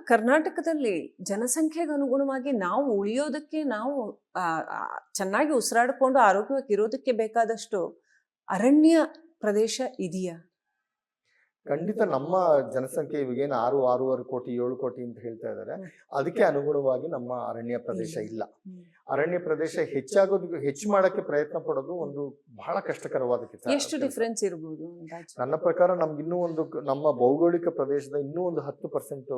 ಕರ್ನಾಟಕದಲ್ಲಿ ಜನಸಂಖ್ಯೆಗೆ ಅನುಗುಣವಾಗಿ ನಾವು ಉಳಿಯೋದಕ್ಕೆ ನಾವು ಚೆನ್ನಾಗಿ ಉಸಿರಾಡಿಕೊಂಡು ಆರೋಗ್ಯವಾಗಿ ಇರೋದಕ್ಕೆ ಬೇಕಾದಷ್ಟು ಅರಣ್ಯ ಪ್ರದೇಶ ಇದೆಯಾ? ಖಂಡಿತ ನಮ್ಮ ಜನಸಂಖ್ಯೆ ಇವಾಗೇನು 6.5 ಕೋಟಿ 7 ಕೋಟಿ ಅಂತ ಹೇಳ್ತಾ ಇದ್ದಾರೆ. ಅದಕ್ಕೆ ಅನುಗುಣವಾಗಿ ನಮ್ಮ ಅರಣ್ಯ ಪ್ರದೇಶ ಇಲ್ಲ. ಅರಣ್ಯ ಪ್ರದೇಶ ಹೆಚ್ಚು ಮಾಡಕ್ಕೆ ಪ್ರಯತ್ನ ಪಡೋದು ಒಂದು ಬಹಳ ಕಷ್ಟಕರವಾದ ಕೆಲಸ. ಎಷ್ಟು ಡಿಫರೆನ್ಸ್ ಇರಬಹುದು? ನನ್ನ ಪ್ರಕಾರ ನಮ್ಗೆ ಇನ್ನೂ ಒಂದು ನಮ್ಮ ಭೌಗೋಳಿಕ ಪ್ರದೇಶದ ಇನ್ನೂ ಒಂದು 10%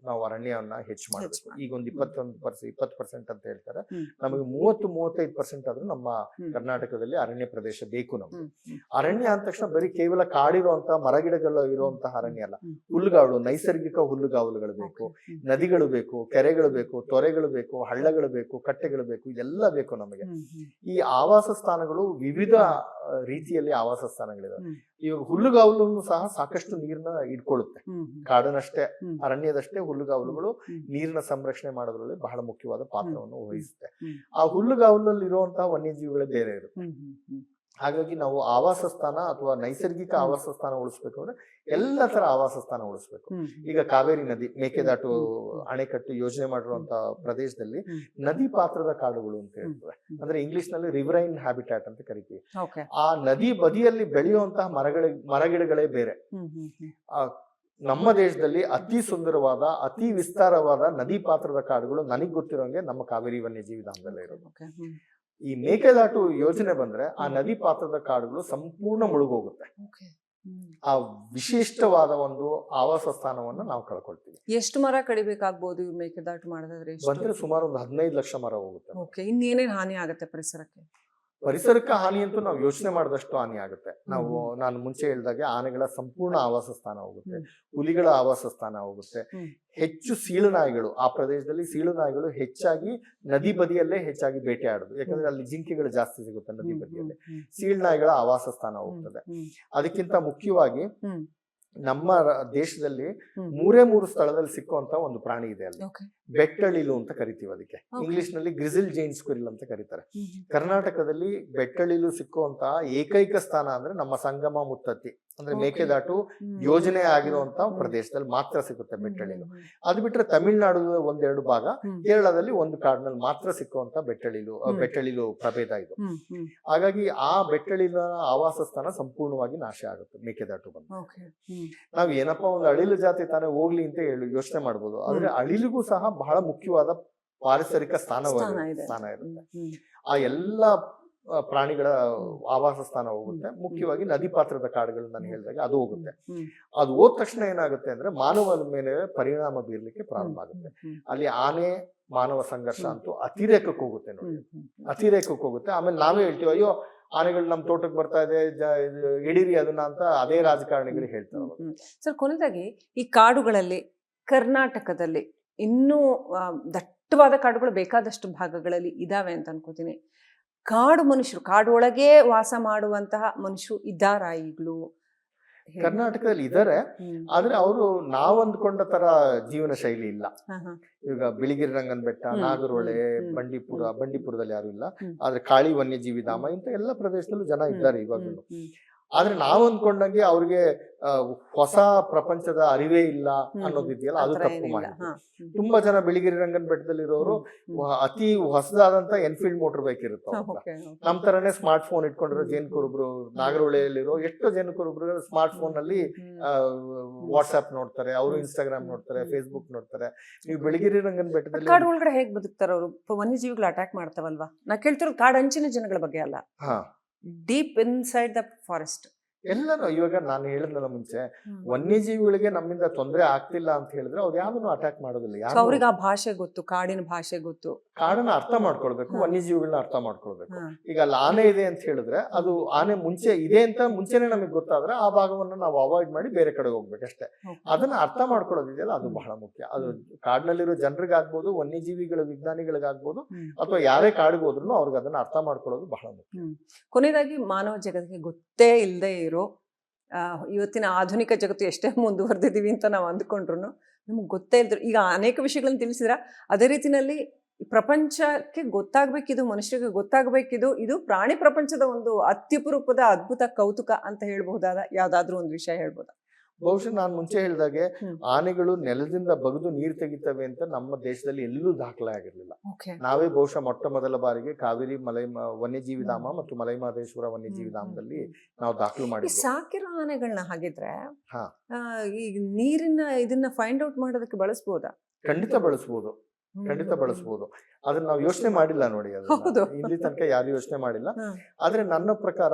ನಾವು ಅರಣ್ಯವನ್ನ ಹೆಚ್ಚು ಮಾಡಬೇಕು. ಈಗ ಒಂದು 20% ಅಂತ ಹೇಳ್ತಾರೆ. ನಮಗೆ 30-35% ಆದ್ರೂ ನಮ್ಮ ಕರ್ನಾಟಕದಲ್ಲಿ ಅರಣ್ಯ ಪ್ರದೇಶ ಬೇಕು. ನಮ್ಗೆ ಅರಣ್ಯ ಅಂದ ತಕ್ಷಣ ಬರೀ ಕೇವಲ ಕಾಡಿರುವಂತ ಮರಗಿಡಗಳು ಇರುವಂತಹ ಅರಣ್ಯ ಅಲ್ಲ. ಹುಲ್ಲುಗಾವಲು, ನೈಸರ್ಗಿಕ ಹುಲ್ಲುಗಾವಲುಗಳು ಬೇಕು, ನದಿಗಳು ಬೇಕು, ಕೆರೆಗಳು ಬೇಕು, ತೊರೆಗಳು ಬೇಕು, ಹಳ್ಳಗಳು ಬೇಕು, ಕಟ್ಟೆಗಳು ಬೇಕು, ಇದೆಲ್ಲ ಬೇಕು ನಮಗೆ. ಈ ಆವಾಸ ಸ್ಥಾನಗಳು ವಿವಿಧ ರೀತಿಯಲ್ಲಿ ಆವಾಸ ಸ್ಥಾನಗಳಿದಾವೆ. ಇವಾಗ ಹುಲ್ಲುಗಾವಲು ಸಹ ಸಾಕಷ್ಟು ನೀರನ್ನ ಇಟ್ಕೊಳ್ಳುತ್ತೆ. ಕಾಡಿನಷ್ಟೇ ಅರಣ್ಯದಷ್ಟೇ ಹುಲ್ಲುಗಾವಲುಗಳು ನೀರಿನ ಸಂರಕ್ಷಣೆ ಮಾಡೋದ್ರಲ್ಲಿ ಬಹಳ ಮುಖ್ಯವಾದ ಪಾತ್ರವನ್ನು ವಹಿಸುತ್ತೆ. ಆ ಹುಲ್ಲುಗಾವಲಲ್ಲಿ ಇರುವಂತಹ ವನ್ಯಜೀವಿಗಳೇ ಬೇರೆ ಇರುತ್ತೆ. ಹಾಗಾಗಿ ನಾವು ಆವಾಸ ಸ್ಥಾನ ಅಥವಾ ನೈಸರ್ಗಿಕ ಆವಾಸ ಸ್ಥಾನ ಉಳಿಸ್ಬೇಕು ಅಂದ್ರೆ ಎಲ್ಲ ತರ ಆವಾಸ ಸ್ಥಾನ ಉಳಿಸ್ಬೇಕು. ಈಗ ಕಾವೇರಿ ನದಿ ಮೇಕೆದಾಟು ಅಣೆಕಟ್ಟು ಯೋಜನೆ ಮಾಡಿರುವಂತಹ ಪ್ರದೇಶದಲ್ಲಿ ನದಿ ಪಾತ್ರದ ಕಾಡುಗಳು ಅಂತ ಹೇಳ್ತವೆ. ಅಂದ್ರೆ ಇಂಗ್ಲಿಷ್ ನಲ್ಲಿ ರಿವರೈನ್ ಹ್ಯಾಬಿಟ್ಯಾಟ್ ಅಂತ ಕರಿತೀವಿ. ಆ ನದಿ ಬದಿಯಲ್ಲಿ ಬೆಳೆಯುವಂತಹ ಮರಗಿಡಗಳೇ ಬೇರೆ. ನಮ್ಮ ದೇಶದಲ್ಲಿ ಅತಿ ಸುಂದರವಾದ, ಅತಿ ವಿಸ್ತಾರವಾದ ನದಿ ಪಾತ್ರದ ಕಾಡುಗಳು ನನಗ್ ಗೊತ್ತಿರೋಂಗೆ ನಮ್ಮ ಕಾವೇರಿ ವನ್ಯಜೀವಿ ಧಾಮದಲ್ಲೇ ಇರೋದು. ಈ ಮೇಕೆದಾಟು ಯೋಜನೆ ಬಂದ್ರೆ ಆ ನದಿ ಪಾತ್ರದ ಕಾಡುಗಳು ಸಂಪೂರ್ಣ ಮುಳುಗೋಗುತ್ತೆ. ಆ ವಿಶಿಷ್ಟವಾದ ಒಂದು ಆವಾಸ ಸ್ಥಾನವನ್ನ ನಾವು ಕಳ್ಕೊಳ್ತೀವಿ. ಎಷ್ಟು ಮರ ಕಡಿಬೇಕಾಗ್ಬೋದು ಮೇಕೆದಾಟು ಮಾಡಿದ್ರೆ? ಬಂದ್ರೆ ಸುಮಾರು ಒಂದು 15 ಲಕ್ಷ ಮರ ಹೋಗುತ್ತೆ. ಇನ್ನೇನೇನ್ ಹಾನಿ ಆಗುತ್ತೆ ಪರಿಸರಕ್ಕೆ? ಪರಿಸರಕ್ಕೆ ಹಾನಿ ಅಂತೂ ನಾವು ಯೋಚನೆ ಮಾಡಿದಷ್ಟು ಹಾನಿ ಆಗುತ್ತೆ. ನಾನು ಮುಂಚೆ ಹೇಳಿದಾಗೆ ಆನೆಗಳ ಸಂಪೂರ್ಣ ಆವಾಸ ಸ್ಥಾನ ಹೋಗುತ್ತೆ, ಹುಲಿಗಳ ಆವಾಸ ಸ್ಥಾನ ಹೋಗುತ್ತೆ. ಹೆಚ್ಚು ಸೀಳುನಾಯಿಗಳು, ಆ ಪ್ರದೇಶದಲ್ಲಿ ಸೀಳುನಾಯಿಗಳು ಹೆಚ್ಚಾಗಿ ನದಿ ಬದಿಯಲ್ಲೇ ಹೆಚ್ಚಾಗಿ ಬೇಟೆ ಆಡುದು. ಯಾಕಂದ್ರೆ ಅಲ್ಲಿ ಜಿಂಕೆಗಳು ಜಾಸ್ತಿ ಸಿಗುತ್ತೆ ನದಿ ಬದಿಯಲ್ಲಿ. ಸೀಳುನಾಯಿಗಳ ಆವಾಸ ಸ್ಥಾನ ಹೋಗ್ತದೆ. ಅದಕ್ಕಿಂತ ಮುಖ್ಯವಾಗಿ ನಮ್ಮ ದೇಶದಲ್ಲಿ 3 ಸ್ಥಳದಲ್ಲಿ ಸಿಕ್ಕುವಂತ ಒಂದು ಪ್ರಾಣಿ ಇದೆ ಅಲ್ಲಿ, ಬೆಟ್ಟಳಿಲು ಅಂತ ಕರಿತೀವಿ. ಅದಕ್ಕೆ ಇಂಗ್ಲಿಷ್ ನಲ್ಲಿ ಗ್ರಿಸಿಲ್ ಜೈಂಟ್ ಸ್ಕ್ವಿರಿಲ್ ಅಂತ ಕರೀತಾರೆ. ಕರ್ನಾಟಕದಲ್ಲಿ ಬೆಟ್ಟಳಿಲು ಸಿಕ್ಕುವಂತಹ ಏಕೈಕ ಸ್ಥಾನ ಅಂದ್ರೆ ನಮ್ಮ ಸಂಗಮ ಮುತ್ತತ್ತಿ, ಅಂದ್ರೆ ಮೇಕೆದಾಟು ಯೋಜನೆ ಆಗಿರುವಂತ ಪ್ರದೇಶದಲ್ಲಿ ಮಾತ್ರ ಸಿಗುತ್ತೆ ಬೆಟ್ಟಳಿಲು. ಅದು ಬಿಟ್ರೆ ತಮಿಳ್ನಾಡು 1-2 ಭಾಗ, ಕೇರಳದಲ್ಲಿ ಒಂದು ಕಾಡಿನಲ್ಲಿ ಮಾತ್ರ ಸಿಕ್ಕುವಂತ ಬೆಟ್ಟಳಿಲು ಪ್ರಭೇದ ಇದು. ಹಾಗಾಗಿ ಆ ಬೆಟ್ಟಳಿನ ಆವಾಸ ಸ್ಥಾನ ಸಂಪೂರ್ಣವಾಗಿ ನಾಶ ಆಗುತ್ತೆ ಮೇಕೆದಾಟು ಬಂದು. ನಾವ್ ಏನಪ್ಪಾ ಒಂದು ಅಳಿಲು ಜಾತಿ ತಾನೇ ಹೋಗ್ಲಿ ಅಂತ ಯೋಚನೆ ಮಾಡ್ಬೋದು. ಆದ್ರೆ ಅಳಿಲಿಗೂ ಸಹ ಬಹಳ ಮುಖ್ಯವಾದ ಪಾರಿಸರಿಕ ಸ್ಥಾನ ಇರುತ್ತೆ. ಆ ಎಲ್ಲ ಪ್ರಾಣಿಗಳ ಆವಾಸ ಸ್ಥಾನ ಹೋಗುತ್ತೆ. ಮುಖ್ಯವಾಗಿ ನದಿ ಪಾತ್ರದ ಕಾಡುಗಳು ನಾನು ಹೇಳಿದಾಗ ಅದು ಹೋಗುತ್ತೆ. ಅದು ಹೋದ ತಕ್ಷಣ ಏನಾಗುತ್ತೆ ಅಂದ್ರೆ ಮಾನವನ ಮೇಲೆ ಪರಿಣಾಮ ಬೀರ್ಲಿಕ್ಕೆ ಪ್ರಾರಂಭ ಆಗುತ್ತೆ. ಅಲ್ಲಿ ಆನೆ ಮಾನವ ಸಂಘರ್ಷ ಅಂತೂ ಅತಿರೇಕಕ್ಕೆ ಹೋಗುತ್ತೆ ನೋಡಿ, ಅತಿರೇಕಕ್ಕೆ ಹೋಗುತ್ತೆ. ಆಮೇಲೆ ನಾವೇ ಹೇಳ್ತೀವಿ, ಅಯ್ಯೋ ಆನೆಗಳು ನಮ್ ತೋಟಕ್ಕೆ ಬರ್ತಾ ಇದೆ, ಹಿಡೀರಿ ಅದನ್ನ ಅಂತ ಅದೇ ರಾಜಕಾರಣಿಗಳು ಹೇಳ್ತಾರೆ. ಸರ್, ಕೊನೆಯದಾಗಿ ಈ ಕಾಡುಗಳಲ್ಲಿ ಕರ್ನಾಟಕದಲ್ಲಿ ಇನ್ನೂ ದಟ್ಟವಾದ ಕಾಡುಗಳು ಬೇಕಾದಷ್ಟು ಭಾಗಗಳಲ್ಲಿ ಇದಾವೆ ಅಂತ ಅನ್ಕೋತೀನಿ. ಮನುಷ್ಯರು, ಕಾಡು ಒಳಗೆ ವಾಸ ಮಾಡುವಂತಹ ಮನುಷ್ಯರು ಇದ್ದಾರಾ ಈಗಲೂ? ಕರ್ನಾಟಕದಲ್ಲಿ ಇದ್ದಾರೆ, ಆದ್ರೆ ಅವರು ನಾವ್ ಅಂದ್ಕೊಂಡ ತರ ಜೀವನ ಶೈಲಿ ಇಲ್ಲ. ಈಗ ಬಿಳಿಗಿರಿ ರಂಗನ ಬೆಟ್ಟ, ನಾಗರಹೊಳೆ, ಬಂಡೀಪುರದಲ್ಲಿ ಯಾರು ಇಲ್ಲ. ಆದ್ರೆ ಕಾಳಿ ವನ್ಯಜೀವಿ ಧಾಮ ಇಂತ ಎಲ್ಲ ಪ್ರದೇಶದಲ್ಲೂ ಜನ ಇದ್ದಾರೆ ಇವಾಗಲೂ. ಆದ್ರೆ ನಾವ್ ಅಂದ್ಕೊಂಡಂಗೆ ಅವ್ರಿಗೆ ಹೊಸ ಪ್ರಪಂಚದ ಅರಿವೇ ಇಲ್ಲ ಅನ್ನೋದಿದೆಯಲ್ಲ, ಅದು ತಪ್ಪು ಮಾಹಿತಿ. ತುಂಬಾ ಜನ ಬಿಳಿಗಿರಿ ರಂಗನ ಬೆಟ್ಟದಲ್ಲಿರೋರು ಅತಿ ಹೊಸದಾದಂತ ಎನ್ಫೀಲ್ಡ್ ಮೋಟರ್ ಬೈಕ್ ಇರುತ್ತೆ. ನಮ್ ತರನೇ ಸ್ಮಾರ್ಟ್ ಫೋನ್ ಇಟ್ಕೊಂಡಿರೋ ಜೇನುಕುರುಬ್ರು, ನಾಗರಹೊಳೆಯಲ್ಲಿರೋ ಎಷ್ಟೋ ಜೇನುಕುರುಬ್ರು ಸ್ಮಾರ್ಟ್ ಫೋನ್ ನಲ್ಲಿ ವಾಟ್ಸ್ಆಪ್ ನೋಡ್ತಾರೆ, ಅವರು ಇನ್ಸ್ಟಾಗ್ರಾಮ್ ನೋಡ್ತಾರೆ, ಫೇಸ್ಬುಕ್ ನೋಡ್ತಾರೆ. ನೀವು ಬಿಳಿಗಿರಿ ರಂಗನ ಬೆಟ್ಟದಲ್ಲಿ ಕಾಡು ಒಳಗಡೆ ಹೇಗ್ ಬದುಕ್ತಾರ ಅವರು? ವನ್ಯಜೀವಿಗಳು ಅಟ್ಯಾಕ್ ಮಾಡ್ತಾವಲ್ವಾ? ನಾ ಕೇಳ್ತಿರೋದು ಕಾಡಂಚಿನ ಜನಗಳ ಬಗ್ಗೆ ಅಲ್ಲ, ಡೀಪ್ ಇನ್ಸೈಡ್ ದ ಫಾರೆಸ್ಟ್. ಎಲ್ಲರೂ ಇವಾಗ ನಾನು ಹೇಳಿದ್ನಲ್ಲ ಮುಂಚೆ, ವನ್ಯಜೀವಿಗಳಿಗೆ ನಮ್ಮಿಂದ ತೊಂದರೆ ಆಗ್ತಿಲ್ಲ ಅಂತ ಹೇಳಿದ್ರೆ ಅವ್ರು ಯಾವನು ಅಟ್ಯಾಕ್ ಮಾಡೋದಿಲ್ಲ. ಅವ್ರಿಗೆ ಆ ಭಾಷೆ ಗೊತ್ತು, ಕಾಡಿನ ಭಾಷೆ ಗೊತ್ತು, ಕಾಡನ್ನ ಅರ್ಥ ಮಾಡ್ಕೊಳ್ಬೇಕು, ವನ್ಯಜೀವಿಗಳನ್ನ ಅರ್ಥ ಮಾಡ್ಕೊಳ್ಬೇಕು. ಈಗ ಅಲ್ಲಿ ಆನೆ ಇದೆ ಅಂತ ಹೇಳಿದ್ರೆ ಅದು ಆನೆ ಮುಂಚೆ ಇದೆ ಅಂತ ಮುಂಚೆನೆ ನಮಗೆ ಗೊತ್ತಾದ್ರೆ ಆ ಭಾಗವನ್ನು ನಾವು ಅವಾಯ್ಡ್ ಮಾಡಿ ಬೇರೆ ಕಡೆ ಹೋಗ್ಬೇಕಷ್ಟೇ. ಅದನ್ನ ಅರ್ಥ ಮಾಡ್ಕೊಳ್ಳೋದಿದೆಯಲ್ಲ, ಅದು ಬಹಳ ಮುಖ್ಯ. ಅದು ಕಾಡಿನಲ್ಲಿರೋ ಜನರಿಗಾಗ್ಬೋದು, ವನ್ಯಜೀವಿಗಳ ವಿಜ್ಞಾನಿಗಳಿಗಾಗ್ಬೋದು, ಅಥವಾ ಯಾರೇ ಕಾಡಿಗೆ ಹೋದ್ರು ಅವ್ರಿಗೆ ಅದನ್ನ ಅರ್ಥ ಮಾಡ್ಕೊಳ್ಳೋದು ಬಹಳ ಮುಖ್ಯ. ಕೊನೆಯದಾಗಿ ಮಾನವ ಜಗತ್ತಿಗೆ ಗೊತ್ತೇ ಇಲ್ಲದೆ ಇರೋ ಇವತ್ತಿನ ಆಧುನಿಕ ಜಗತ್ತು ಎಷ್ಟೇ ಮುಂದುವರೆದಿದ್ದೀವಿ ಅಂತ ನಾವು ಅಂದ್ಕೊಂಡ್ರು ನಮ್ಗೆ ಗೊತ್ತೇ ಇಲ್ದ್ರು, ಈಗ ಅನೇಕ ವಿಷಯಗಳನ್ನ ತಿಳಿಸಿದ್ರ, ಅದೇ ರೀತಿನಲ್ಲಿ ಪ್ರಪಂಚಕ್ಕೆ ಗೊತ್ತಾಗ್ಬೇಕಿದು, ಮನುಷ್ಯರಿಗೆ ಗೊತ್ತಾಗ್ಬೇಕಿದು, ಇದು ಪ್ರಾಣಿ ಪ್ರಪಂಚದ ಒಂದು ಅತ್ಯಪರೂಪದ ಅದ್ಭುತ ಕೌತುಕ ಅಂತ ಹೇಳ್ಬಹುದಾದ ಯಾವ್ದಾದ್ರು ಒಂದು ವಿಷಯ ಹೇಳ್ಬೋದಾ? ಬಹುಶಃ ನಾನು ಮುಂಚೆ ಹೇಳಿದಾಗೆ ಹ್ಮ್. ಆನೆಗಳು ನೆಲದಿಂದ ಬಗೆದು ನೀರು ತೆಗಿತವೆ ಅಂತ ನಮ್ಮ ದೇಶದಲ್ಲಿ ಎಲ್ಲೂ ದಾಖಲೆ ಆಗಿರ್ಲಿಲ್ಲ. ಓಕೆ. ನಾವೇ ಬಹುಶಃ ಮೊಟ್ಟ ಮೊದಲ ಬಾರಿಗೆ ಕಾವೇರಿ ವನ್ಯಜೀವಿ ಧಾಮ ಮತ್ತು ಮಲೈಮಹದೇಶ್ವರ ವನ್ಯಜೀವಿ ಧಾಮದಲ್ಲಿ ನಾವು ದಾಖಲು ಈ ಮಾಡಿದ್ವಿ. ಸಾಕಿರೋ ಆನೆಗಳನ್ನ ಹಾಗಿದ್ರೆ ಹಾ. ಈ ನೀರಿನ ಇದನ್ನ ಫೈಂಡ್ ಔಟ್ ಮಾಡೋದಕ್ಕೆ ಬಳಸ್ಬೋದಾ? ಖಂಡಿತ ಬಳಸ್ಬೋದು, ಖಂಡಿತ ಬಳಸ್ಬೋದು. ಅದನ್ನ ನಾವು ಯೋಚನೆ ಮಾಡಿಲ್ಲ ನೋಡಿ, ಹೌದು. ಅದನ್ನ ಇಲ್ಲಿ ತನಕ ಯಾರು ಯೋಚನೆ ಮಾಡಿಲ್ಲ. ಹ್ಮ್. ಆದ್ರೆ ನನ್ನ ಪ್ರಕಾರ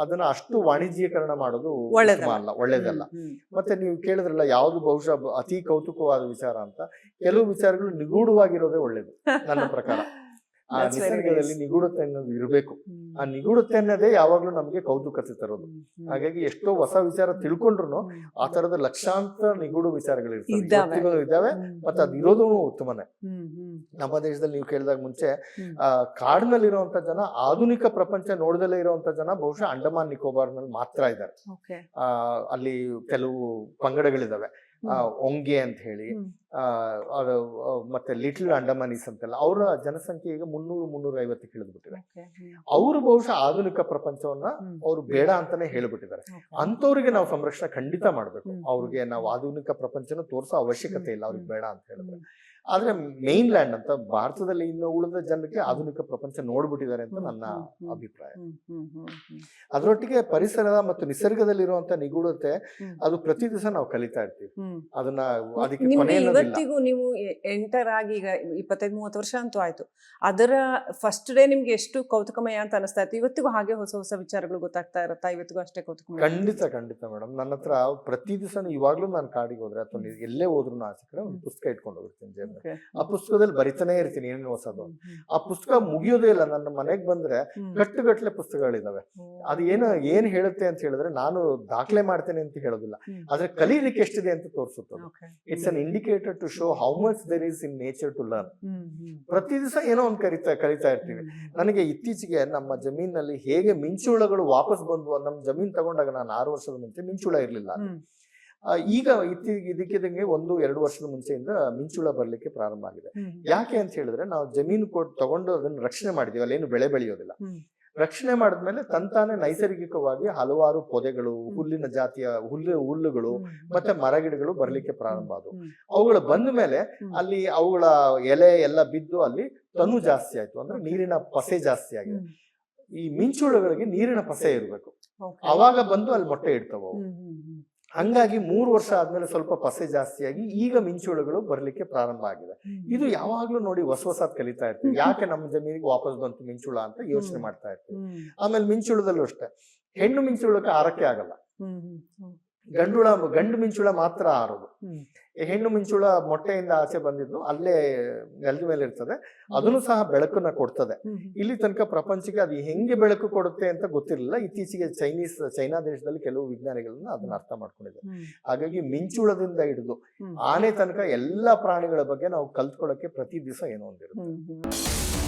ಅದನ್ನ ಅಷ್ಟು ವಾಣಿಜ್ಯೀಕರಣ ಮಾಡೋದು ಒಳ್ಳೆದಲ್ಲ. ಉತ್ತಮ ಅಲ್ಲ, ಒಳ್ಳೇದಲ್ಲ. ಹ್ಮ್. ಮತ್ತೆ ನೀವು ಕೇಳಿದ್ರಲ್ಲ ಯಾವ್ದು ಬಹುಶಃ ಅತಿ ಕೌತುಕವಾದ ವಿಚಾರ ಅಂತ, ಕೆಲವು ವಿಚಾರಗಳು ನಿಗೂಢವಾಗಿರೋದೇ ಒಳ್ಳೇದು ನನ್ನ ಪ್ರಕಾರ. ಆ That's very ನಿಸರ್ಗದಲ್ಲಿ nice. ನಿಗೂಢತೆ ಅನ್ನೋದು ಇರ್ಬೇಕು. ಹ್ಮ್. ಆ ನಿಗೂಢತೆ ಅನ್ನೋದೇ ಯಾವಾಗ್ಲೂ ನಮ್ಗೆ ಕೌತುಕತೆ ತರೋದು. ಹ್ಮ್. ಹಾಗಾಗಿ ಎಷ್ಟೋ ಹೊಸ ವಿಚಾರ ತಿಳ್ಕೊಂಡ್ರು ಹ್ಮ್. ಆ ತರದ ಲಕ್ಷಾಂತರ ನಿಗೂಢ ವಿಚಾರಗಳು ಇದ್ದಾವೆ. ಇದ್ದಾವೆ. ಹ್ಮ್. ಮತ್ತೆ ಅದಿರೋದು ಉತ್ತಮನೇ. ಹ್ಮ್. ಹ್ಮ್. ನಮ್ಮ ದೇಶದಲ್ಲಿ ನೀವು ಕೇಳಿದಾಗ ಮುಂಚೆ ಹ್ಮ್. ಕಾಡಿನಲ್ಲಿರುವಂತ ಜನ, ಆಧುನಿಕ ಪ್ರಪಂಚ ನೋಡದಲ್ಲೇ ಇರುವಂತ ಜನ ಬಹುಶಃ ಅಂಡಮಾನ್ ನಿಕೋಬಾರ್ನಲ್ಲಿ ಮಾತ್ರ ಇದ್ದಾರೆ. ಓಕೆ. ಅಲ್ಲಿ ಕೆಲವು ಪಂಗಡಗಳಿದಾವೆ, ಒಂಗೆ ಅಂತ ಹೇಳಿ, ಹ್ಮ್. ಮತ್ತೆ ಲಿಟಲ್ ಅಂಡಮಾನೀಸ್ ಅಂತೆಲ್ಲ. ಅವರ ಜನಸಂಖ್ಯೆ ಈಗ 300-350 ಇಳಿದ್ಬಿಟ್ಟಿದೆ. ಓಕೆ. ಹ್ಮ್. ಅವರು ಬಹುಶಃ ಆಧುನಿಕ ಪ್ರಪಂಚವನ್ನ ಹ್ಮ್. ಅವರು ಬೇಡ ಅಂತಾನೆ ಹೇಳ್ಬಿಟ್ಟಿದ್ದಾರೆ. ಓಕೆ. ಅಂತವ್ರಿಗೆ ನಾವು ಸಂರಕ್ಷಣೆ ಖಂಡಿತ ಮಾಡ್ಬೇಕು. ಹ್ಮ್. ಅವ್ರಿಗೆ ನಾವು ಆಧುನಿಕ ಪ್ರಪಂಚನ ತೋರ್ಸೋ ಅವಶ್ಯಕತೆ ಇಲ್ಲ, ಅವ್ರಿಗೆ ಬೇಡ ಅಂತ ಹೇಳಿದ್ರೆ. ಹ್ಮ್. ಆದ್ರೆ ಮೇನ್ ಲ್ಯಾಂಡ್ ಅಂತ ಭಾರತದಲ್ಲಿ ಇನ್ನು ಉಳಿದ ಜನರಿಗೆ ಆಧುನಿಕ ಪ್ರಪಂಚ ನೋಡ್ಬಿಟ್ಟಿದ್ದಾರೆ ಅಂತ ನನ್ನ ಅಭಿಪ್ರಾಯ. ಹ್ಮ್. ಹ್ಮ್. ಹ್ಮ್. ಹ್ಮ್. ಅದರೊಟ್ಟಿಗೆ ಪರಿಸರದ ಮತ್ತು ನಿಸರ್ಗದಲ್ಲಿರುವಂತ ನಿಗೂಢತೆ ಹ್ಮ್. ಅದು ಪ್ರತಿ ದಿವಸ ನಾವು ಕಲಿತಾ ಇರ್ತೀವಿ. ಹ್ಮ್. ಅದನ್ನ ಅದಕ್ಕೆ ನಿಮ್ಗೆ ಕೊನೆ ಅನ್ನೋದಿಲ್ಲ. ಇವತ್ತಿಗೂ ನೀವು ಎಂಟರ್ ಆಗಿ ಈಗ 25-30 ವರ್ಷ ಅಂತೂ ಆಯ್ತು, ಅದರ ಫಸ್ಟ್ ಡೇ ನಿಮ್ಗೆ ಎಷ್ಟು ಕೌತುಕಮಯ ಅಂತ ಅನಿಸ್ತಾ ಇತ್ತು? ಇವತ್ತಿಗೂ ಹಾಗೆ ಹೊಸ ಹೊಸ ವಿಚಾರಗಳು ಗೊತ್ತಾಗ್ತಾ ಇರತ್ತಾ? ಇವತ್ತಿಗೂ ಅಷ್ಟೇ ಕೌತುಕಮಯ? ಖಂಡಿತ ಖಂಡಿತ ಮೇಡಮ್. ನನ್ನ ಹತ್ರ ಪ್ರತಿ ದಿವಸ ಇವಾಗ್ಲೂ ನಾನು ಕಾಡಿಗೆ ಹೋದ್ರೆ ಅಥವಾ ಎಲ್ಲೇ ಹೋದ್ರು ಆ ಸಿಕ್ಕರೆ ಒಂದು ಪುಸ್ತಕ ಇಟ್ಕೊಂಡು ಹೋಗಿರ್ತೀನಿ ಜೇಬಲ್ಲಿ. Okay. ಆ ಪುಸ್ತಕದಲ್ಲಿ ಬರಿತಾನೆ ಇರ್ತೀನಿ ಏನೇನು ಹೊಸದು. ಹ್ಮ್. ಆ ಪುಸ್ತಕ ಮುಗಿಯೋದೇ ಇಲ್ಲ. ನನ್ನ ಮನೆಗ್ ಬಂದ್ರೆ ಹ್ಮ್. ಕಟ್ಟುಗಟ್ಲೆ ಪುಸ್ತಕಗಳಿದಾವೆ. ಅದು ಏನ್ ಹೇಳುತ್ತೆ ಅಂತ ಹೇಳಿದ್ರೆ, ನಾನು ದಾಖಲೆ ಮಾಡ್ತೇನೆ ಅಂತ ಹೇಳೋದಿಲ್ಲ, ಹ್ಮ್. ಆದ್ರೆ ಕಲೀಲಿಕ್ಕೆ ಎಷ್ಟಿದೆ ಅಂತ ತೋರಿಸುತ್ತದೆ. Okay. It's an indicator to show how much there is in nature to learn. Hmm. Hmm. ಪ್ರತಿ ದಿವಸ ಏನೋ ಒಂದು ಕಲಿತಾ ಇರ್ತೀವಿ. ಹ್ಮ್. ನನಗೆ ಇತ್ತೀಚೆಗೆ ನಮ್ಮ ಜಮೀನಲ್ಲಿ ಹೇಗೆ ಮಿಂಚುಳಗಳು ವಾಪಸ್ ಬಂದ್ವು. ನಮ್ಮ ಜಮೀನ್ ತಗೊಂಡಾಗ ನಾನು 6 ವರ್ಷದ ಮುಂಚೆ ಮಿಂಚುಳ ಇರ್ಲಿಲ್ಲ. ಹ್ಮ್. ಈಗ ಇದಕ್ಕಿದಂಗೆ 1-2 ವರ್ಷದ ಮುಂಚೆಯಿಂದ ಮಿಂಚುಳ ಬರ್ಲಿಕ್ಕೆ ಪ್ರಾರಂಭ ಆಗಿದೆ. ಹ್ಮ್. ಯಾಕೆ ಅಂತ ಹೇಳಿದ್ರೆ, ನಾವು ಜಮೀನು ತಗೊಂಡು ಅದನ್ನ ರಕ್ಷಣೆ ಮಾಡಿದೀವಿ, ಅಲ್ಲೇನು ಬೆಳೆ ಬೆಳೆಯೋದಿಲ್ಲ. ಹ್ಮ್. ರಕ್ಷಣೆ ಮಾಡಿದ್ಮೇಲೆ ತಂತಾನೆ ನೈಸರ್ಗಿಕವಾಗಿ ಹಲವಾರು ಪೊದೆಗಳು, ಹುಲ್ಲಿನ ಜಾತಿಯ ಹುಲ್ಲುಗಳು ಹ್ಮ್. ಮತ್ತೆ ಮರಗಿಡಗಳು ಬರ್ಲಿಕ್ಕೆ ಪ್ರಾರಂಭ ಆದವು. ಹ್ಮ್. ಅವುಗಳು ಬಂದ ಮೇಲೆ ಅಲ್ಲಿ ಅವುಗಳ ಎಲೆ ಎಲ್ಲ ಬಿದ್ದು ಅಲ್ಲಿ ತನು ಜಾಸ್ತಿ ಆಯ್ತು, ಅಂದ್ರೆ ನೀರಿನ ಪಸೆ ಜಾಸ್ತಿ ಆಗಿದೆ. ಹ್ಮ್. ಈ ಮಿಂಚುಳಗಳಿಗೆ ನೀರಿನ ಪಸೆ ಇರಬೇಕು, Okay. ಅವಾಗ ಬಂದು ಅಲ್ಲಿ ಮೊಟ್ಟೆ ಇಡ್ತಾವ ಅವು. ಹ್ಮ್. ಹ್ಮ್. ಹ್ಮ್. ಹಂಗಾಗಿ 3 ವರ್ಷ ಆದ್ಮೇಲೆ ಸ್ವಲ್ಪ ಪಸೆ ಜಾಸ್ತಿಯಾಗಿ ಈಗ ಮಿಂಚುಳಗಳು ಬರ್ಲಿಕ್ಕೆ ಪ್ರಾರಂಭ ಆಗಿದೆ. ಹ್ಮ್. ಇದು ಯಾವಾಗ್ಲೂ ನೋಡಿ ಹೊಸದ್ ಕಲಿತಾ ಇರ್ತೀವಿ. ಯಾಕೆ ನಮ್ಮ ಜಮೀನಿಗೆ ವಾಪಸ್ ಬಂತು ಮಿಂಚುಳ ಅಂತ ಯೋಚನೆ ಮಾಡ್ತಾ ಇರ್ತೀವಿ. ಹ್ಮ್. ಆಮೇಲೆ ಮಿಂಚುಳದಲ್ಲೂ ಅಷ್ಟೇ, ಹೆಣ್ಣು ಮಿಂಚುಳಕ್ಕೆ ಆರಕ್ಕೆ ಆಗಲ್ಲ. ಹ್ಮ್. ಹ್ಮ್. ಗಂಡು ಮಿಂಚುಳ ಮಾತ್ರ ಆರೋದು. ಹ್ಮ್. ಹೆಣ್ಣು ಮಿಂಚುಳ ಮೊಟ್ಟೆಯಿಂದ ಆಚೆ ಬಂದಿದ್ದು ಅಲ್ಲೇ ನೆಲದ ಮೇಲೆ ಇರ್ತದೆ, ಅದನ್ನು ಸಹ ಬೆಳಕನ್ನ ಕೊಡ್ತದೆ. ಹ್ಮ್. ಇಲ್ಲಿ ತನಕ ಪ್ರಪಂಚಕ್ಕೆ ಅದು ಹೆಂಗೆ ಬೆಳಕು ಕೊಡುತ್ತೆ ಅಂತ ಗೊತ್ತಿರಲಿಲ್ಲ. ಇತ್ತೀಚೆಗೆ ಚೈನಾ ದೇಶದಲ್ಲಿ ಕೆಲವು ವಿಜ್ಞಾನಿಗಳನ್ನ ಅದನ್ನ ಅರ್ಥ ಮಾಡ್ಕೊಂಡಿದ್ದಾರೆ. ಹ್ಮ್. ಹಾಗಾಗಿ ಮಿಂಚುಳದಿಂದ ಹಿಡಿದು ಹ್ಮ್. ಆನೆ ತನಕ ಎಲ್ಲಾ ಪ್ರಾಣಿಗಳ ಬಗ್ಗೆ ನಾವು ಕಲ್ತ್ಕೊಳ್ಳೋಕೆ ಪ್ರತಿ ದಿವಸ ಏನೋ ಒಂದಿರುತ್ತೆ. ಹ್ಮ್. ಹ್ಮ್.